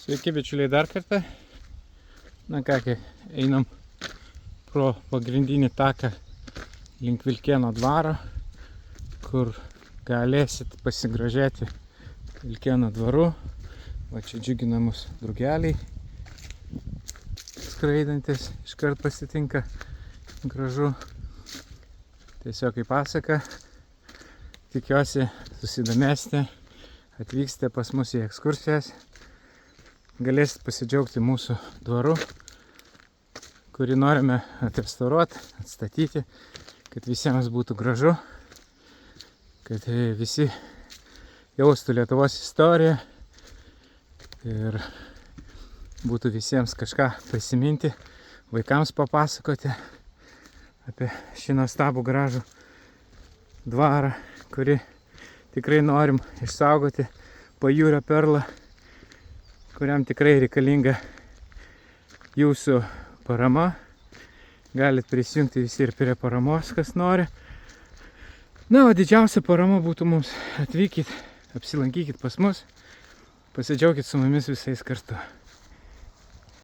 Sveiki bičiuliai dar kartą. Na kągi, einam pro pagrindinį taką link Vilkėno dvaro, kur galėsit pasigrožėti Vilkėno dvaru. Va čia džiugina mus drugeliai skraidantis, iškart pasitinka, gražu. Tiesiog kaip pasaka, tikiuosi susidomėsite, atvyksite pas mus į ekskursijas. Galėsit pasidžiaugti mūsų dvaru, kurį norime atrestauruoti, atstatyti, kad visiems būtų gražu, kad visi jaustų Lietuvos istoriją ir būtų visiems kažką prisiminti, vaikams papasakoti apie šį nuostabų gražų dvarą, kurį tikrai norim išsaugoti, pajūrio perlą, kuriam tikrai reikalinga jūsų parama. Galit prisijungti visi ir prie paramos, kas nori. Na, o didžiausia parama būtų mums. Atvykit, apsilankykit pas mus, pasidžiaukit su mumis visais kartu.